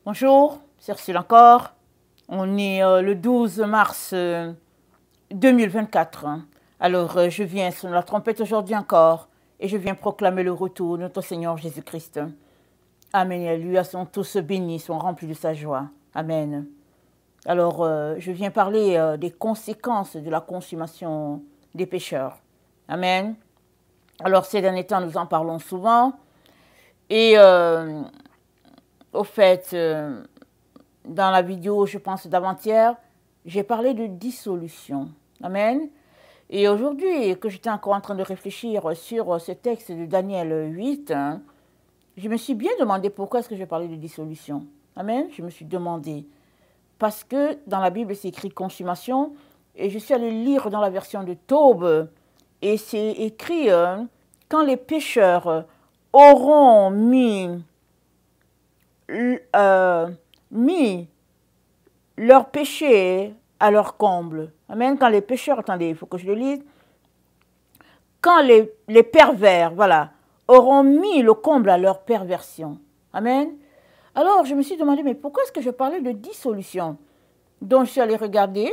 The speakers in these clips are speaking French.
Bonjour, c'est Ursule encore. On est le 12 mars 2024. Alors, je viens sur la trompette aujourd'hui encore et je viens proclamer le retour de notre Seigneur Jésus-Christ. Amen. Et lui, sont tous bénis, sont remplis de sa joie. Amen. Alors, je viens parler des conséquences de la consommation des pécheurs. Amen. Alors, ces derniers temps, nous en parlons souvent. Et au fait, dans la vidéo, je pense d'avant-hier, j'ai parlé de dissolution. Amen. Et aujourd'hui, que j'étais encore en train de réfléchir sur ce texte de Daniel 8, je me suis bien demandé pourquoi est-ce que je parlais de dissolution. Amen. Je me suis demandé. Parce que dans la Bible, c'est écrit consommation. Et je suis allée lire dans la version de Taube. Et c'est écrit quand les pécheurs auront mis leur péché à leur comble. Amen. Quand les pécheurs, attendez, il faut que je le lise. Quand les pervers, voilà, auront mis le comble à leur perversion. Amen. Alors, je me suis demandé, mais pourquoi est-ce que je parlais de dissolution? Donc, je suis allée regarder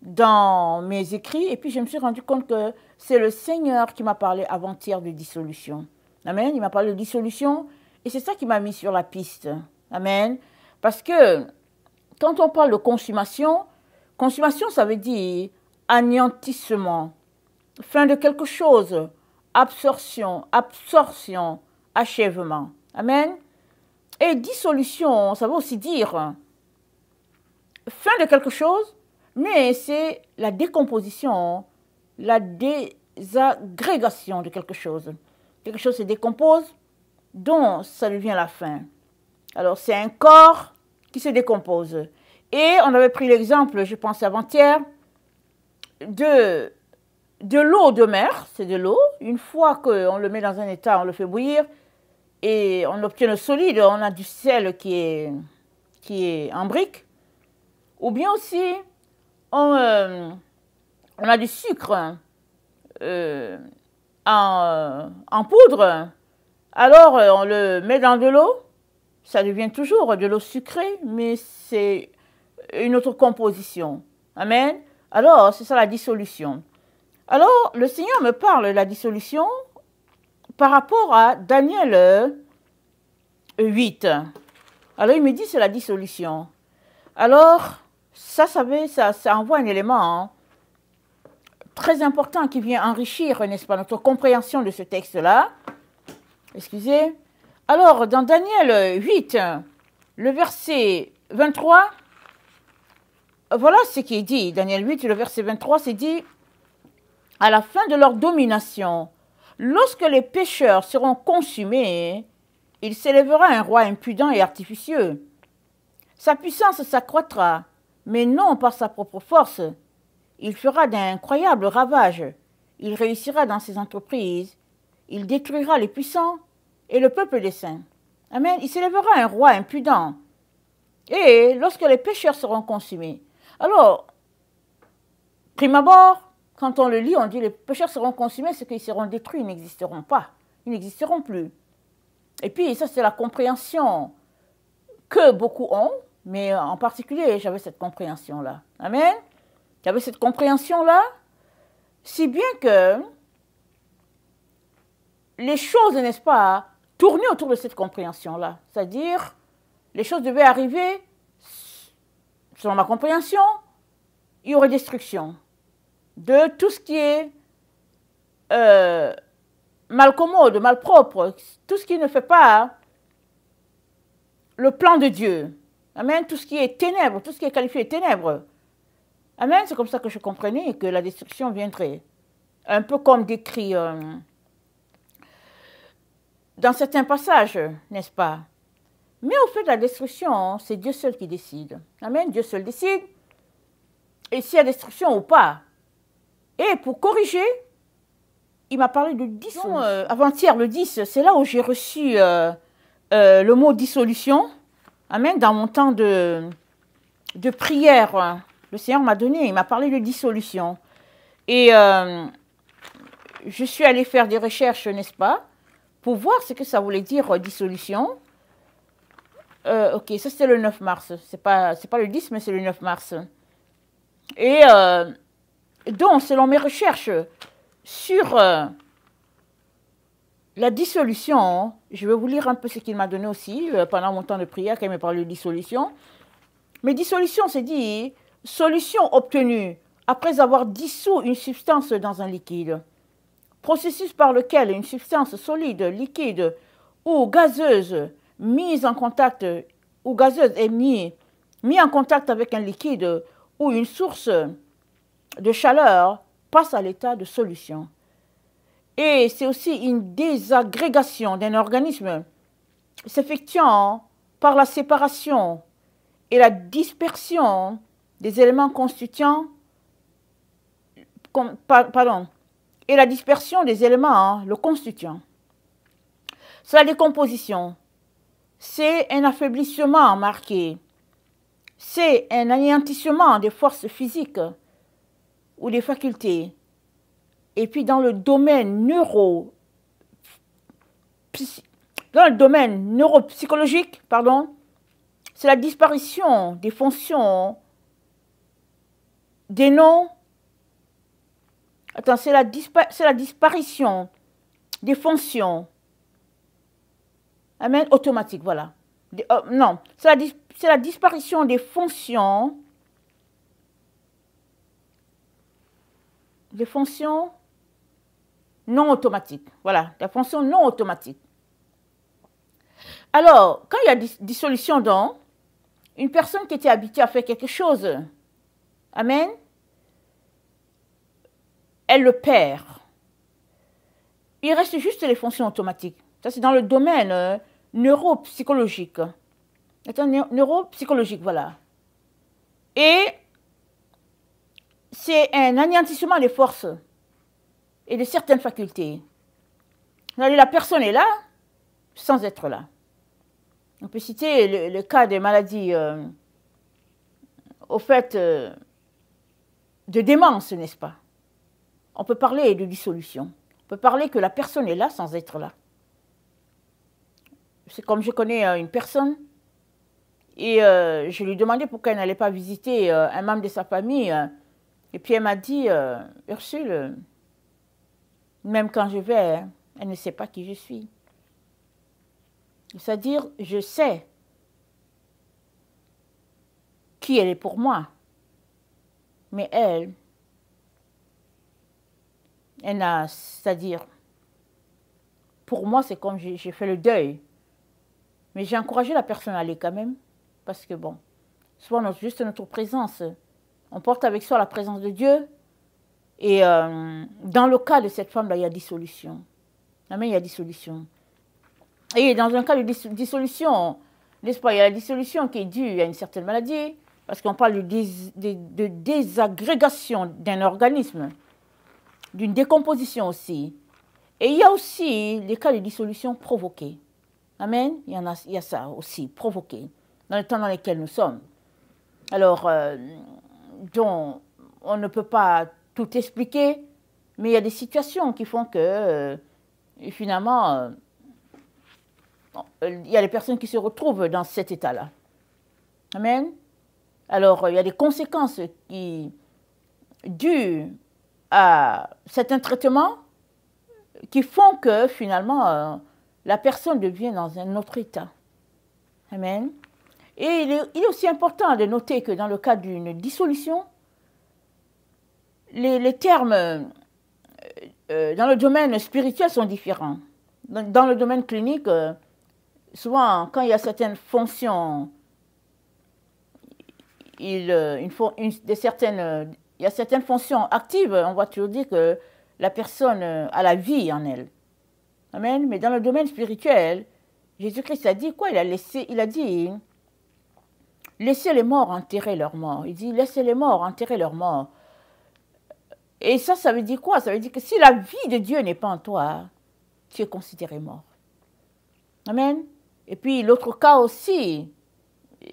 dans mes écrits et puis je me suis rendu compte que c'est le Seigneur qui m'a parlé avant-hier de dissolution. Amen. Il m'a parlé de dissolution et c'est ça qui m'a mis sur la piste. Amen. Parce que quand on parle de consommation, consommation, ça veut dire anéantissement, fin de quelque chose, absorption, achèvement. Amen. Et dissolution, ça veut aussi dire fin de quelque chose, mais c'est la décomposition, la désagrégation de quelque chose. Quelque chose se décompose, donc ça devient la fin. Alors c'est un corps qui se décompose. Et on avait pris l'exemple, je pense avant-hier, de l'eau de mer, c'est de l'eau. Une fois qu'on le met dans un état, on le fait bouillir, et on obtient le solide, on a du sel qui est en brique. Ou bien aussi, on a du sucre en poudre. Alors, on le met dans de l'eau. Ça devient toujours de l'eau sucrée, mais c'est une autre composition. Amen. Alors, c'est ça la dissolution. Alors, le Seigneur me parle de la dissolution par rapport à Daniel 8. Alors, il me dit c'est la dissolution. Alors, ça envoie un élément très important qui vient enrichir, n'est-ce pas, notre compréhension de ce texte-là. Excusez. Alors, dans Daniel 8, le verset 23, voilà ce qui est dit. Daniel 8, le verset 23, c'est dit, à la fin de leur domination, lorsque les pécheurs seront consumés, il s'élèvera un roi impudent et artificieux. Sa puissance s'accroîtra, mais non par sa propre force. Il fera d'incroyables ravages. Il réussira dans ses entreprises. Il détruira les puissants et le peuple des saints. Amen. Il s'élèvera un roi impudent. Et lorsque les pécheurs seront consumés. Alors, prime abord, quand on le lit, on dit les pécheurs seront consumés, c'est qu'ils seront détruits, ils n'existeront pas. Ils n'existeront plus. Et puis, ça, c'est la compréhension que beaucoup ont, mais en particulier, j'avais cette compréhension-là. Amen. J'avais cette compréhension-là, si bien que les choses, n'est-ce pas, tournaient autour de cette compréhension-là. C'est-à-dire, les choses devaient arriver, selon ma compréhension, il y aurait destruction de tout ce qui est malcommode, malpropre, tout ce qui ne fait pas le plan de Dieu. Amen. Tout ce qui est ténèbres, tout ce qui est qualifié de ténèbres. Amen. C'est comme ça que je comprenais que la destruction viendrait. Un peu comme décrit dans certains passages, n'est-ce pas? Mais au fait de la destruction, c'est Dieu seul qui décide. Amen. Dieu seul décide. Et s'il y a destruction ou pas. Et pour corriger, il m'a parlé de dissolution. Avant-hier, le 10, c'est là où j'ai reçu le mot dissolution. Amen. Dans mon temps de prière, le Seigneur m'a donné, il m'a parlé de dissolution. Et je suis allée faire des recherches, n'est-ce pas, pour voir ce que ça voulait dire dissolution. Ok, ça c'était le 9 mars. C'est pas le 10, mais c'est le 9 mars. Et donc, selon mes recherches sur la dissolution, je vais vous lire un peu ce qu'il m'a donné aussi pendant mon temps de prière quand il m'a parlé de dissolution. Mais dissolution, c'est dit solution obtenue après avoir dissous une substance dans un liquide. Processus par lequel une substance solide, liquide ou gazeuse mise en contact ou gazeuse est mis en contact avec un liquide ou une source de chaleur passe à l'état de solution. Et c'est aussi une désagrégation d'un organisme s'effectuant par la séparation et la dispersion des éléments constituant, et la dispersion des éléments le constituant. C'est la décomposition. C'est un affaiblissement marqué. C'est un anéantissement des forces physiques ou des facultés. Et puis dans le domaine neuropsychologique, c'est la disparition des fonctions des noms. Attends, c'est la disparition des fonctions. Amen, automatique, voilà. Non, c'est la disparition des fonctions. Des fonctions non automatiques. Voilà, des fonctions non automatiques. Alors, quand il y a dissolution dans une personne qui était habituée à faire quelque chose, amen, elle le perd. Il reste juste les fonctions automatiques. Ça, c'est dans le domaine neuropsychologique. Neuropsychologique, voilà. Et c'est un anéantissement des forces et de certaines facultés. La personne est là sans être là. On peut citer le cas des maladies au fait de démence, n'est-ce pas? On peut parler de dissolution. On peut parler que la personne est là sans être là. C'est comme je connais une personne et je lui demandais pourquoi elle n'allait pas visiter un membre de sa famille. Et puis elle m'a dit, Ursule, même quand je vais, elle ne sait pas qui je suis. C'est-à-dire, je sais qui elle est pour moi. Mais elle n'a, c'est-à-dire, pour moi, c'est comme j'ai fait le deuil. Mais j'ai encouragé la personne à aller quand même. Parce que bon, souvent, juste notre présence, on porte avec soi la présence de Dieu. Et dans le cas de cette femme-là, il y a dissolution. Amen, il y a dissolution. Et dans un cas de dissolution, n'est-ce pas, il y a la dissolution qui est due à une certaine maladie, parce qu'on parle de désagrégation d'un organisme, d'une décomposition aussi. Et il y a aussi les cas de dissolution provoquée. Amen, il y a ça aussi, provoqué, dans le temps dans lequel nous sommes. Alors, donc, on ne peut pas tout expliquer, mais il y a des situations qui font que, finalement, il y a des personnes qui se retrouvent dans cet état-là. Amen. Alors, il y a des conséquences dues à certains traitements qui font que, finalement, la personne devient dans un autre état. Amen. Et il est aussi important de noter que dans le cas d'une dissolution, les termes dans le domaine spirituel sont différents. Dans le domaine clinique, souvent, quand il y a certaines fonctions, il y a certaines fonctions actives, on va toujours dire que la personne a la vie en elle. Amen. Mais dans le domaine spirituel, Jésus-Christ a dit quoi? Il a dit, laissez les morts enterrer leurs morts. Il dit, laissez les morts enterrer leurs morts. Et ça veut dire quoi? Ça veut dire que si la vie de Dieu n'est pas en toi, tu es considéré mort. Amen. Et puis l'autre cas aussi,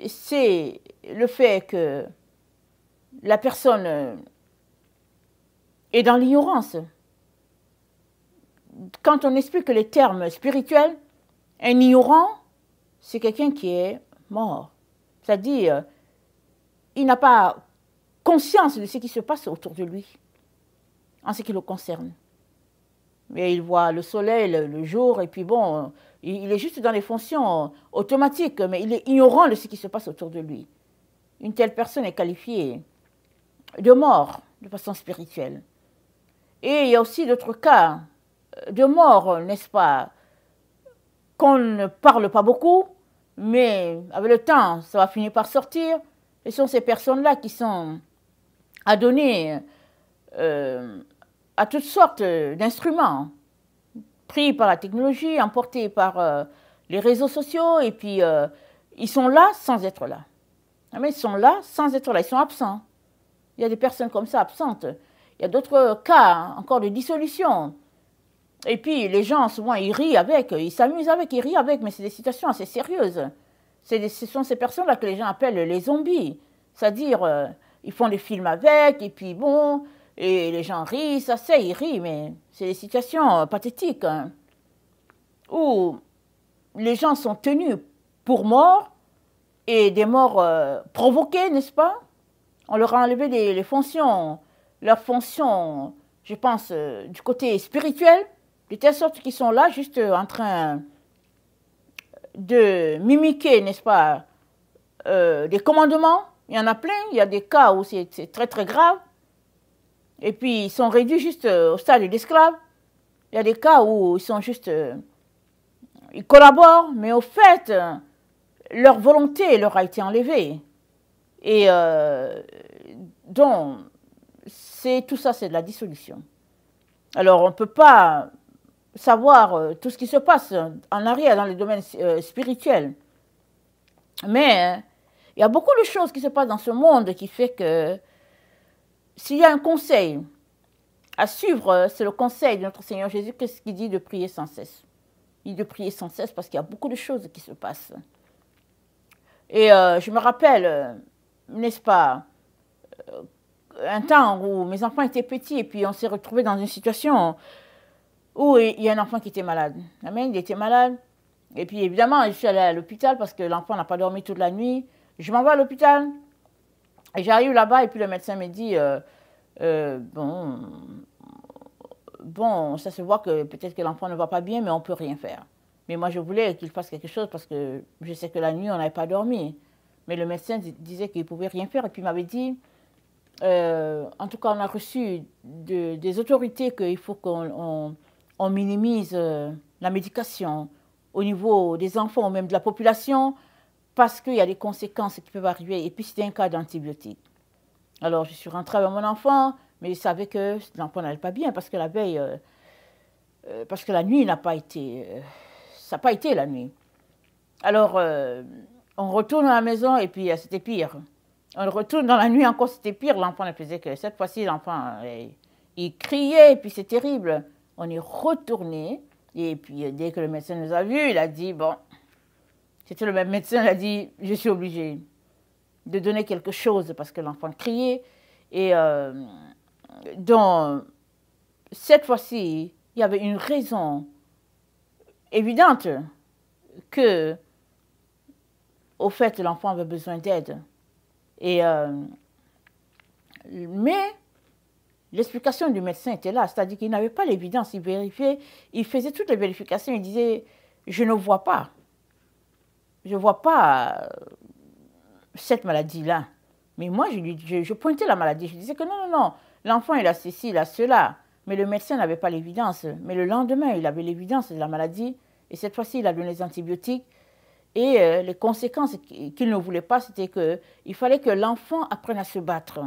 c'est le fait que la personne est dans l'ignorance. Quand on explique les termes spirituels, un ignorant, c'est quelqu'un qui est mort. C'est-à-dire, il n'a pas conscience de ce qui se passe autour de lui, en ce qui le concerne. Mais il voit le soleil, le jour, et puis bon, il est juste dans les fonctions automatiques, mais il est ignorant de ce qui se passe autour de lui. Une telle personne est qualifiée de mort, de façon spirituelle. Et il y a aussi d'autres cas de mort, n'est-ce pas, qu'on ne parle pas beaucoup, mais avec le temps, ça va finir par sortir. Ce sont ces personnes-là qui sont adonnées à toutes sortes d'instruments, pris par la technologie, emportés par les réseaux sociaux, et puis ils sont là sans être là. Mais ils sont là sans être là, ils sont absents. Il y a des personnes comme ça absentes. Il y a d'autres cas encore de dissolution. Et puis les gens, souvent, ils rient avec, ils s'amusent avec, ils rient avec, mais c'est des situations assez sérieuses. Ce sont ces personnes-là que les gens appellent les zombies. C'est-à-dire, ils font des films avec, et puis bon, et les gens rient, ça c'est, ils rient, mais c'est des situations pathétiques, hein, où les gens sont tenus pour morts, et des morts provoquées, n'est-ce pas? On leur a enlevé les fonctions, leurs fonctions, je pense, du côté spirituel, de telle sorte qu'ils sont là juste en train de mimiquer, n'est-ce pas, des commandements. Il y en a plein, il y a des cas où c'est très très grave. Et puis ils sont réduits juste au stade d'esclaves. Il y a des cas où ils sont juste, ils collaborent, mais au fait, leur volonté leur a été enlevée. Et donc, tout ça, c'est de la dissolution. Alors, on ne peut pas savoir tout ce qui se passe en arrière dans les domaines spirituels. Mais il y a beaucoup de choses qui se passent dans ce monde qui fait que s'il y a un conseil à suivre, c'est le conseil de notre Seigneur Jésus, qu'est-ce qu'il dit? De prier sans cesse. Il dit de prier sans cesse parce qu'il y a beaucoup de choses qui se passent. Et je me rappelle, n'est-ce pas, un temps où mes enfants étaient petits et puis on s'est retrouvés dans une situation où il y a un enfant qui était malade. Amen, il était malade. Et puis évidemment, je suis allée à l'hôpital parce que l'enfant n'a pas dormi toute la nuit. Je m'en vais à l'hôpital. Et j'arrive là-bas et puis le médecin me dit, bon, ça se voit que peut-être que l'enfant ne va pas bien, mais on ne peut rien faire. Mais moi, je voulais qu'il fasse quelque chose parce que je sais que la nuit, on n'avait pas dormi. Mais le médecin disait qu'il ne pouvait rien faire. Et puis il m'avait dit, en tout cas, on a reçu des autorités qu'il faut qu'on minimise la médication au niveau des enfants ou même de la population parce qu'il y a des conséquences qui peuvent arriver. Et puis, c'était un cas d'antibiotiques. Alors, je suis rentrée avec mon enfant, mais je savais que l'enfant n'allait pas bien parce que la veille, parce que la nuit n'a pas été, ça n'a pas été la nuit. Alors, on retourne à la maison et puis c'était pire. On retourne dans la nuit encore, c'était pire. L'enfant ne faisait que cette fois-ci, l'enfant, il criait et puis c'est terrible. On est retourné et puis dès que le médecin nous a vus, il a dit, bon, c'était le même médecin, il a dit, je suis obligé de donner quelque chose parce que l'enfant criait. Et donc, cette fois-ci, il y avait une raison évidente que, au fait, l'enfant avait besoin d'aide. Et, mais l'explication du médecin était là, c'est-à-dire qu'il n'avait pas l'évidence, il vérifiait, il faisait toutes les vérifications, il disait, je ne vois pas cette maladie-là. Mais moi, je pointais la maladie, je disais que non, l'enfant il a ceci, il a cela. Mais le médecin n'avait pas l'évidence. Mais le lendemain, il avait l'évidence de la maladie. Et cette fois-ci, il a donné des antibiotiques. Et les conséquences qu'il ne voulait pas, c'était qu'il fallait que l'enfant apprenne à se battre.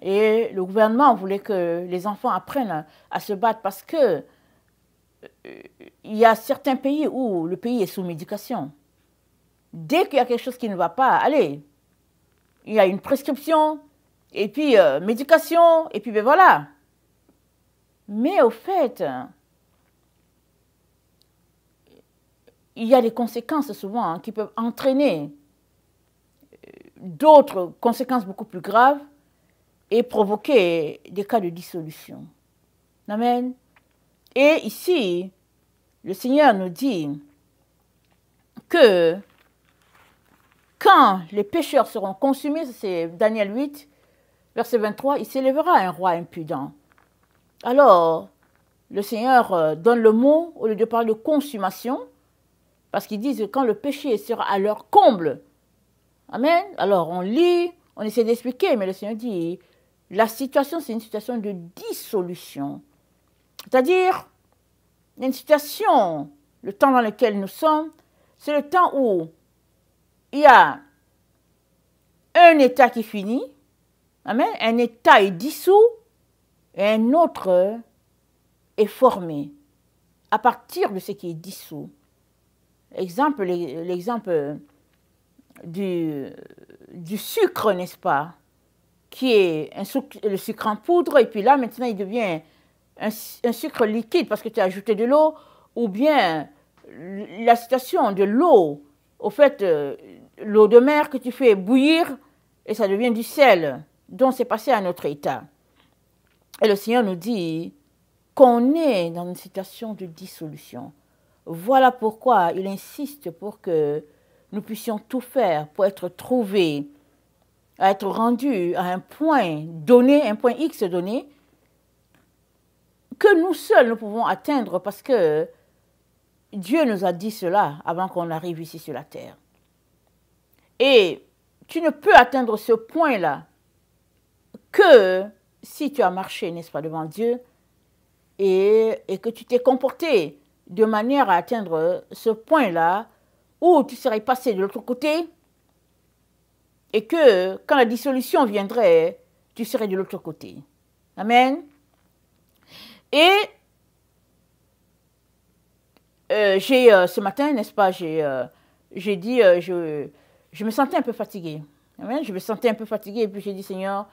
Et le gouvernement voulait que les enfants apprennent à se battre parce que il y a certains pays où le pays est sous médication. Dès qu'il y a quelque chose qui ne va pas, allez, il y a une prescription, et puis médication, et puis ben voilà. Mais au fait, il y a des conséquences souvent qui peuvent entraîner d'autres conséquences beaucoup plus graves et provoquer des cas de dissolution. Amen. Et ici, le Seigneur nous dit que quand les pécheurs seront consumés, c'est Daniel 8, verset 23, il s'élèvera un roi impudent. Alors, le Seigneur donne le mot au lieu de parler de consommation, parce qu'ils disent que quand le péché sera à leur comble. Amen. Alors, on lit, on essaie d'expliquer, mais le Seigneur dit, la situation, c'est une situation de dissolution. C'est-à-dire, une situation, le temps dans lequel nous sommes, c'est le temps où il y a un État qui finit, amen, un État est dissous, et un autre est formé à partir de ce qui est dissous. L'exemple du sucre, n'est-ce pas, qui est le sucre en poudre, et puis là, maintenant, il devient un sucre liquide parce que tu as ajouté de l'eau, ou bien la situation de l'eau, au fait, l'eau de mer que tu fais bouillir, et ça devient du sel, donc c'est passé à un autre état. Et le Seigneur nous dit qu'on est dans une situation de dissolution. Voilà pourquoi il insiste pour que nous puissions tout faire pour être trouvés, à être rendus à un point donné, un point X donné, que nous seuls nous pouvons atteindre parce que Dieu nous a dit cela avant qu'on arrive ici sur la terre. Et tu ne peux atteindre ce point-là que si tu as marché, n'est-ce pas, devant Dieu et que tu t'es comporté de manière à atteindre ce point-là où tu serais passé de l'autre côté et que quand la dissolution viendrait, tu serais de l'autre côté. Amen. Et ce matin, n'est-ce pas, j'ai dit, je me sentais un peu fatiguée. Amen. Je me sentais un peu fatiguée et puis j'ai dit, Seigneur,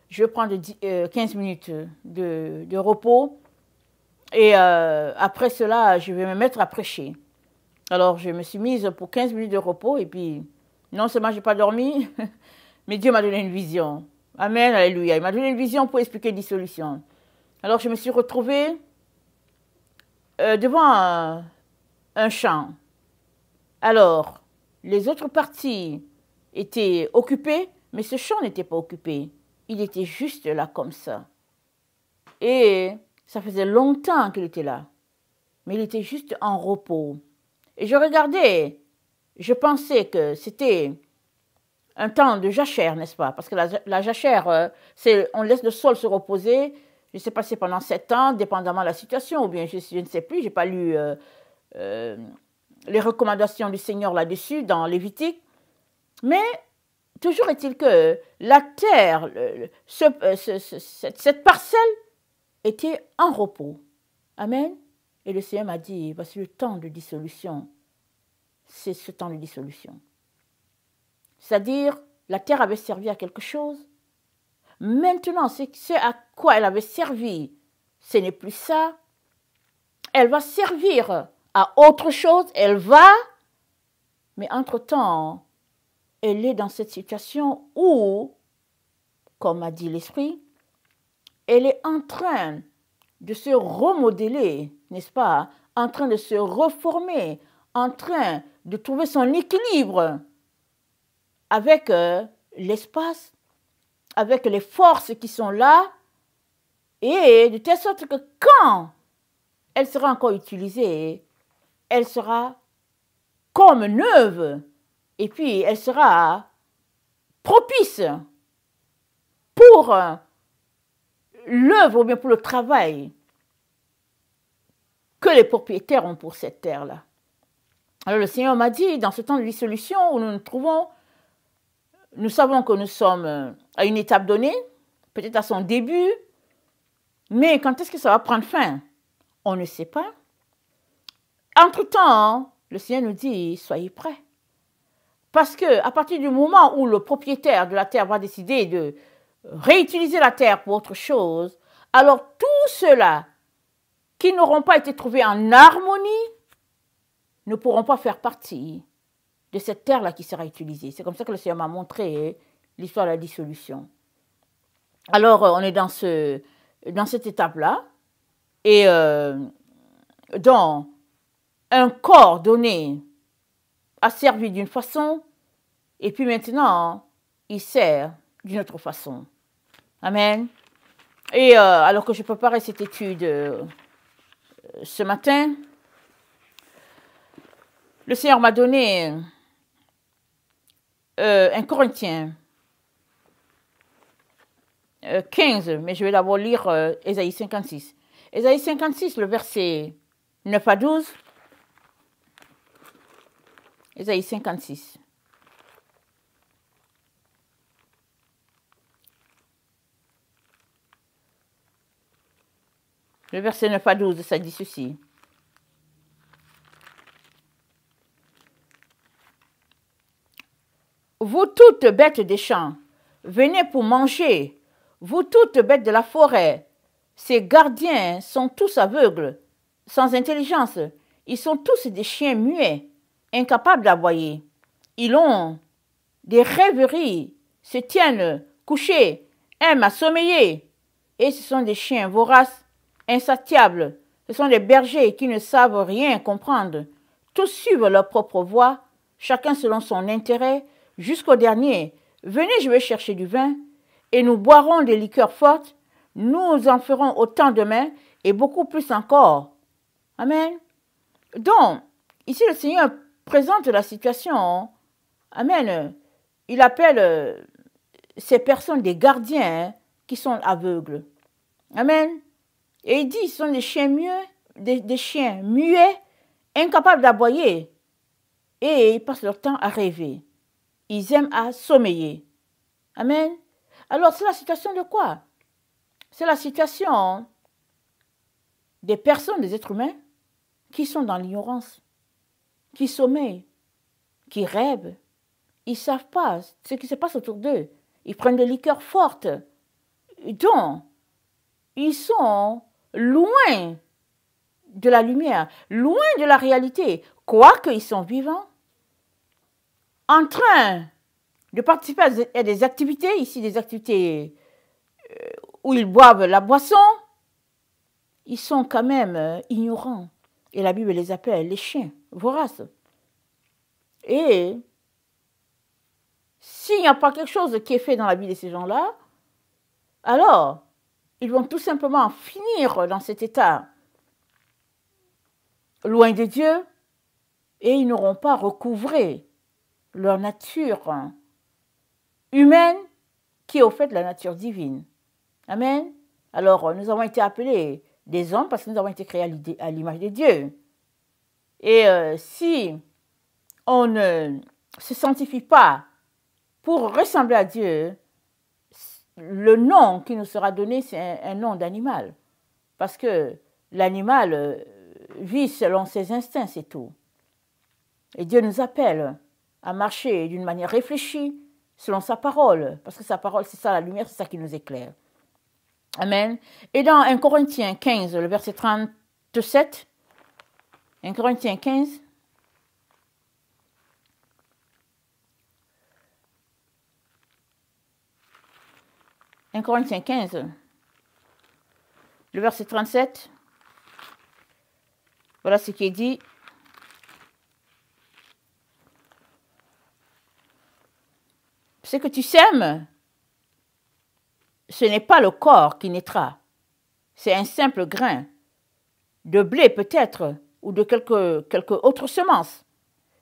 je vais prendre 15 minutes de repos et après cela, je vais me mettre à prêcher. Alors, je me suis mise pour 15 minutes de repos et puis, non seulement je n'ai pas dormi, mais Dieu m'a donné une vision. Amen, alléluia. Il m'a donné une vision pour expliquer dissolution. Alors, je me suis retrouvée devant un champ. Alors, les autres parties étaient occupées, mais ce champ n'était pas occupé. Il était juste là comme ça. Et ça faisait longtemps qu'il était là. Mais il était juste en repos. Et je regardais, je pensais que c'était un temps de jachère, n'est-ce pas? Parce que la jachère, c'est on laisse le sol se reposer. Je sais pas si c'est pendant 7 ans, dépendamment de la situation, ou bien je ne sais plus, je n'ai pas lu les recommandations du Seigneur là-dessus, dans Lévitique. Mais toujours est-il que la terre, cette parcelle était en repos. Amen. Et le Seigneur m'a dit, voici le temps de dissolution. C'est ce temps de dissolution. C'est-à-dire, la terre avait servi à quelque chose. Maintenant, ce à quoi elle avait servi, ce n'est plus ça. Elle va servir à autre chose, elle va, mais entre-temps, elle est dans cette situation où, comme a dit l'Esprit, elle est en train de se remodeler, n'est-ce pas, en train de se reformer, en train de trouver son équilibre avec l'espace, avec les forces qui sont là, et de telle sorte que quand elle sera encore utilisée, elle sera comme neuve, et puis elle sera propice pour l'œuvre ou bien pour le travail que les propriétaires ont pour cette terre-là. Alors le Seigneur m'a dit, dans ce temps de dissolution où nous nous trouvons, nous savons que nous sommes à une étape donnée, peut-être à son début, mais quand est-ce que ça va prendre fin? On ne sait pas. Entre-temps, le Seigneur nous dit, soyez prêts. Parce qu'à partir du moment où le propriétaire de la terre va décider de réutiliser la terre pour autre chose, alors tous ceux-là qui n'auront pas été trouvés en harmonie ne pourront pas faire partie de cette terre-là qui sera utilisée. C'est comme ça que le Seigneur m'a montré l'histoire de la dissolution. Alors, on est dans cette étape-là, et dans un corps donné a servi d'une façon, Et puis maintenant, il sert d'une autre façon. Amen. Et alors que je préparais cette étude ce matin, le Seigneur m'a donné un Corinthiens 15, mais je vais d'abord lire Ésaïe 56. Ésaïe 56, le verset 9 à 12. Ésaïe 56. Le verset 9 à 12, ça dit ceci. Vous toutes bêtes des champs, venez pour manger. Vous toutes bêtes de la forêt, ces gardiens sont tous aveugles, sans intelligence. Ils sont tous des chiens muets, incapables d'aboyer. Ils ont des rêveries, se tiennent couchés, aiment à sommeiller. Et ce sont des chiens voraces, insatiables. Ce sont des bergers qui ne savent rien comprendre. Tous suivent leur propre voie, chacun selon son intérêt, jusqu'au dernier. Venez, je vais chercher du vin, et nous boirons des liqueurs fortes. Nous en ferons autant demain, et beaucoup plus encore. Amen. Donc, ici le Seigneur présente la situation. Amen. Il appelle ces personnes des gardiens qui sont aveugles. Amen. Et il dit, ce sont des chiens muets, incapables d'aboyer. Et ils passent leur temps à rêver. Ils aiment à sommeiller. Amen. Alors, c'est la situation de quoi? C'est la situation des personnes, des êtres humains, qui sont dans l'ignorance, qui sommeillent, qui rêvent. Ils ne savent pas ce qui se passe autour d'eux. Ils prennent des liqueurs fortes. Donc, ils sont loin de la lumière, loin de la réalité, quoique ils sont vivants, en train de participer à des activités, ici des activités où ils boivent la boisson, ils sont quand même ignorants. Et la Bible les appelle les chiens voraces. Et s'il n'y a pas quelque chose qui est fait dans la vie de ces gens-là, alors ils vont tout simplement finir dans cet état loin de Dieu et ils n'auront pas recouvré leur nature humaine qui est au fait la nature divine. Amen. Alors, nous avons été appelés des hommes parce que nous avons été créés à l'image de Dieu. Et si on ne se sanctifie pas pour ressembler à Dieu, le nom qui nous sera donné, c'est un nom d'animal. Parce que l'animal vit selon ses instincts, c'est tout. Et Dieu nous appelle à marcher d'une manière réfléchie, selon sa parole. Parce que sa parole, c'est ça la lumière, c'est ça qui nous éclaire. Amen. Et dans 1 Corinthiens 15, le verset 37, 1 Corinthiens 15, le verset 37, voilà ce qui est dit. Ce que tu sèmes, ce n'est pas le corps qui naîtra, c'est un simple grain de blé peut-être, ou de quelque autre semence.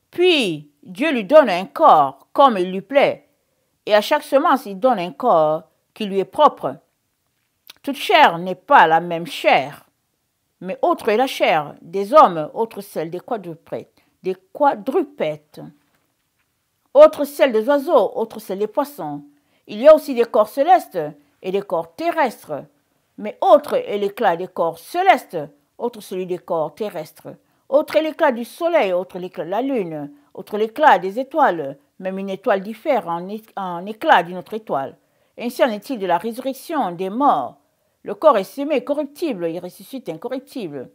Puis Dieu lui donne un corps comme il lui plaît, et à chaque semence il donne un corps qui lui est propre. Toute chair n'est pas la même chair, mais autre est la chair des hommes, autre celle des quadrupèdes, autre celle des oiseaux, autre celle des poissons. Il y a aussi des corps célestes et des corps terrestres, mais autre est l'éclat des corps célestes, autre celui des corps terrestres. Autre est l'éclat du soleil, autre l'éclat de la lune, autre l'éclat des étoiles. Même une étoile diffère en éclat d'une autre étoile. Ainsi en est-il de la résurrection des morts. Le corps est sémé corruptible, il ressuscite incorruptible.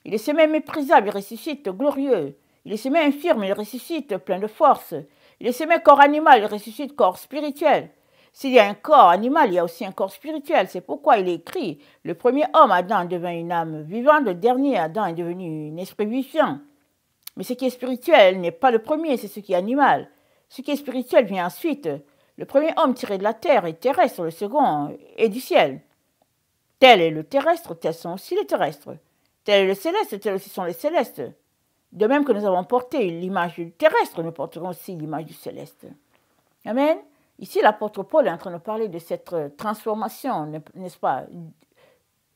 Il est sémé méprisable, il ressuscite glorieux. Il est sémé infirme, il ressuscite plein de force. Il est sémé corps animal, il ressuscite corps spirituel. S'il y a un corps animal, il y a aussi un corps spirituel. C'est pourquoi il est écrit, le premier homme, Adam, devint une âme vivante, le dernier, Adam, est devenu un esprit vivant. Mais ce qui est spirituel n'est pas le premier, c'est ce qui est animal. Ce qui est spirituel vient ensuite. Le premier homme tiré de la terre est terrestre, le second est du ciel. Tel est le terrestre, tels sont aussi les terrestres. Tel est le céleste, tels aussi sont les célestes. De même que nous avons porté l'image du terrestre, nous porterons aussi l'image du céleste. Amen. Ici, l'apôtre Paul est en train de parler de cette transformation, n'est-ce pas,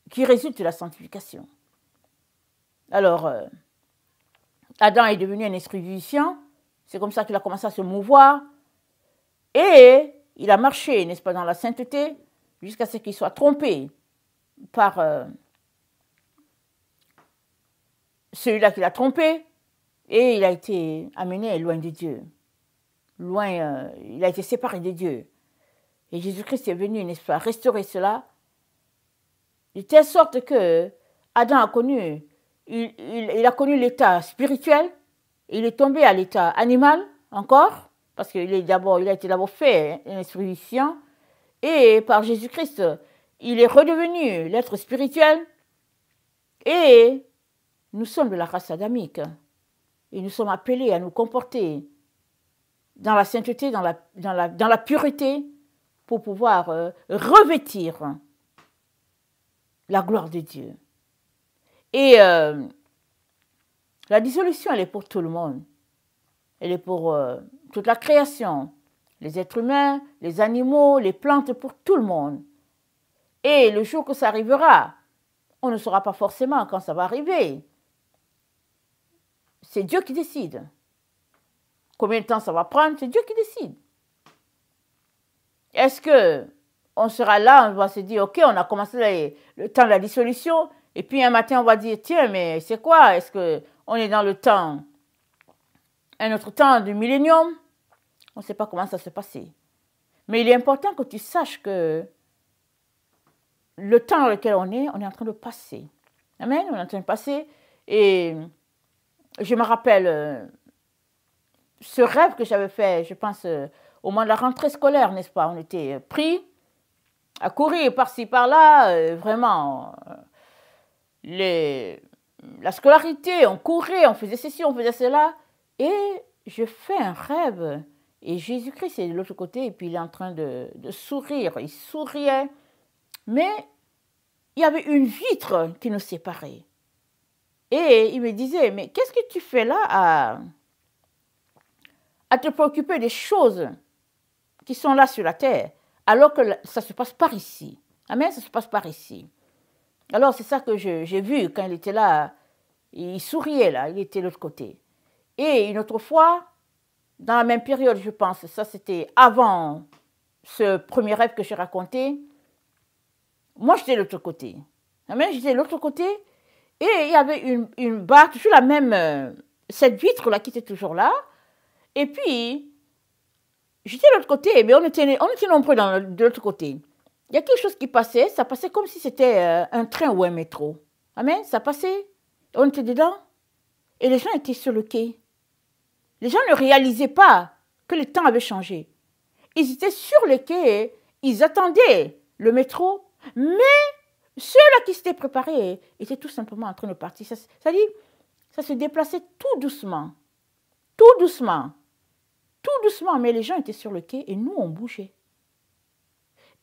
qui résulte de la sanctification. Alors, Adam est devenu un esprit vivifiant, c'est comme ça qu'il a commencé à se mouvoir, et il a marché, n'est-ce pas, dans la sainteté, jusqu'à ce qu'il soit trompé par celui-là qui l'a trompé, et il a été amené loin de Dieu. Il a été séparé de Dieu. Et Jésus-Christ est venu, n'est-ce pas, restaurer cela, de telle sorte que Adam a connu, il a connu l'état spirituel, il est tombé à l'état animal encore, parce qu'il a été d'abord fait un esprit vivant, et par Jésus-Christ, il est redevenu l'être spirituel, et nous sommes de la race adamique, et nous sommes appelés à nous comporter dans la sainteté, dans la pureté, pour pouvoir revêtir la gloire de Dieu. Et la dissolution, elle est pour tout le monde. Elle est pour toute la création, les êtres humains, les animaux, les plantes, pour tout le monde. Et le jour que ça arrivera, on ne saura pas forcément quand ça va arriver. C'est Dieu qui décide. Combien de temps ça va prendre, c'est Dieu qui décide. Est-ce qu'on sera là, on va se dire, ok, on a commencé le temps de la dissolution, et puis un matin on va dire, tiens, mais c'est quoi? Est-ce qu'on est dans le temps, un autre temps du millénium? On ne sait pas comment ça se passer. Mais il est important que tu saches que le temps dans lequel on est en train de passer. Amen, on est en train de passer. Et je me rappelle ce rêve que j'avais fait, je pense, au moment de la rentrée scolaire, n'est-ce pas? On était pris à courir par-ci, par-là, vraiment. La scolarité, on courait, on faisait ceci, on faisait cela. Et je fais un rêve. Et Jésus-Christ est de l'autre côté, et puis il est en train de sourire. Il souriait. Mais il y avait une vitre qui nous séparait. Et il me disait, mais qu'est-ce que tu fais là à te préoccuper des choses qui sont là sur la terre, alors que ça se passe par ici. Amen, ça se passe par ici. Alors c'est ça que j'ai vu quand il était là, il souriait là, il était de l'autre côté. Et une autre fois, dans la même période, je pense, ça c'était avant ce premier rêve que j'ai raconté, moi j'étais de l'autre côté. Amen, j'étais de l'autre côté, et il y avait une barre, toujours la même, cette vitre-là qui était toujours là, et puis j'étais de l'autre côté, mais on était nombreux de l'autre côté. Il y a quelque chose qui passait, ça passait comme si c'était un train ou un métro. Amen, ça passait, on était dedans, et les gens étaient sur le quai. Les gens ne réalisaient pas que le temps avait changé. Ils étaient sur le quai, ils attendaient le métro, mais ceux-là qui s'étaient préparés étaient tout simplement en train de partir. C'est-à-dire, ça se déplaçait tout doucement, tout doucement. Tout doucement, mais les gens étaient sur le quai et nous, on bougeait.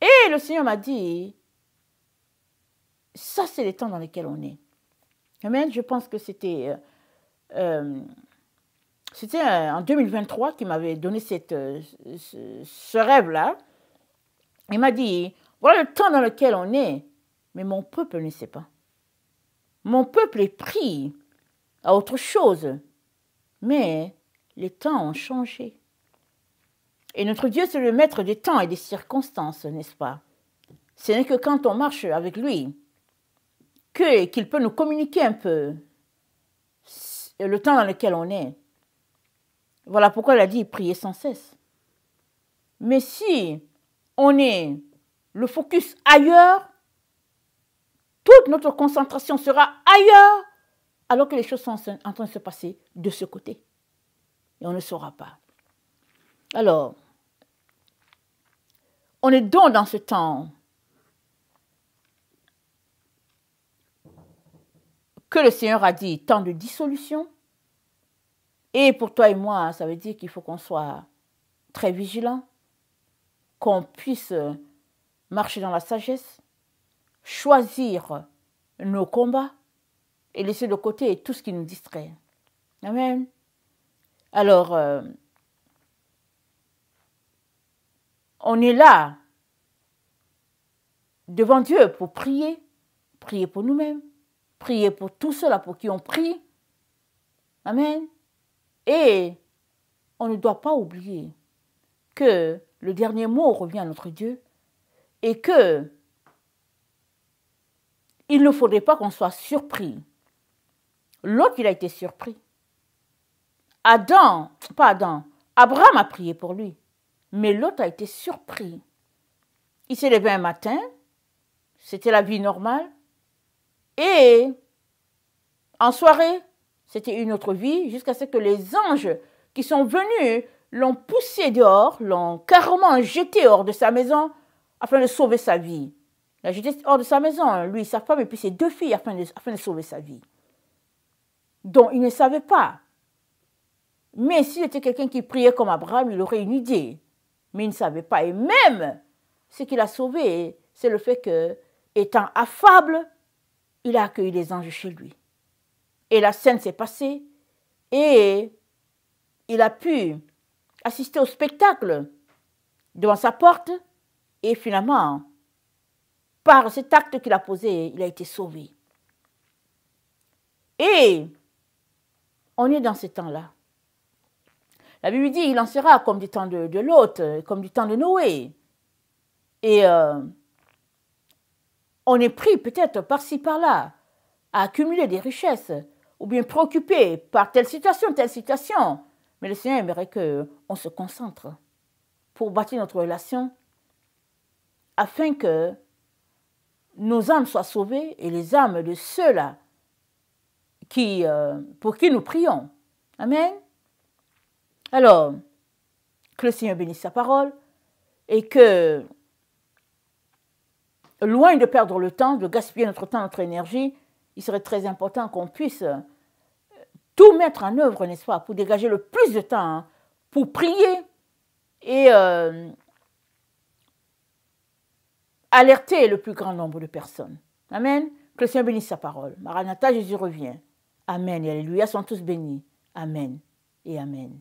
Et le Seigneur m'a dit, ça, c'est les temps dans lesquels on est. Amen. Je pense que c'était en 2023 qu'il m'avait donné ce rêve-là. Il m'a dit, voilà le temps dans lequel on est, mais mon peuple ne sait pas. Mon peuple est pris à autre chose, mais les temps ont changé. Et notre Dieu, c'est le maître des temps et des circonstances, n'est-ce pas? Ce n'est que quand on marche avec lui qu'il peut nous communiquer un peu le temps dans lequel on est. Voilà pourquoi il a dit prier sans cesse. Mais si on est le focus ailleurs, toute notre concentration sera ailleurs, alors que les choses sont en train de se passer de ce côté. Et on ne saura pas. Alors, on est donc dans ce temps que le Seigneur a dit, temps de dissolution. Et pour toi et moi, ça veut dire qu'il faut qu'on soit très vigilants, qu'on puisse marcher dans la sagesse, choisir nos combats et laisser de côté tout ce qui nous distrait. Amen. Alors, on est là devant Dieu pour prier, prier pour nous-mêmes, prier pour tous ceux-là pour qui on prie. Amen. Et on ne doit pas oublier que le dernier mot revient à notre Dieu et que il ne faudrait pas qu'on soit surpris. L'autre, il a été surpris. Abraham a prié pour lui, mais l'autre a été surpris. Il s'est levé un matin, c'était la vie normale, et en soirée, c'était une autre vie, jusqu'à ce que les anges qui sont venus l'ont poussé dehors, l'ont carrément jeté hors de sa maison afin de sauver sa vie. Il a jeté hors de sa maison, lui, sa femme et puis ses 2 filles afin de sauver sa vie. Donc, il ne savait pas. Mais s'il était quelqu'un qui priait comme Abraham, il aurait une idée. Mais il ne savait pas. Et même, ce qu'il a sauvé, c'est le fait que, étant affable, il a accueilli les anges chez lui. Et la scène s'est passée et il a pu assister au spectacle devant sa porte et finalement, par cet acte qu'il a posé, il a été sauvé. Et on est dans ces temps-là. La Bible dit, il en sera comme du temps de Lot, comme du temps de Noé. Et on est pris peut-être par-ci, par-là, à accumuler des richesses, ou bien préoccupé par telle situation. Mais le Seigneur aimerait qu'on se concentre pour bâtir notre relation, afin que nos âmes soient sauvées et les âmes de ceux-là pour qui nous prions. Amen. Alors, que le Seigneur bénisse sa parole et que, loin de perdre le temps, de gaspiller notre temps, notre énergie, il serait très important qu'on puisse tout mettre en œuvre, n'est-ce pas, pour dégager le plus de temps, pour prier et alerter le plus grand nombre de personnes. Amen. Que le Seigneur bénisse sa parole. Maranatha, Jésus revient. Amen et alléluia, sont tous bénis. Amen et amen.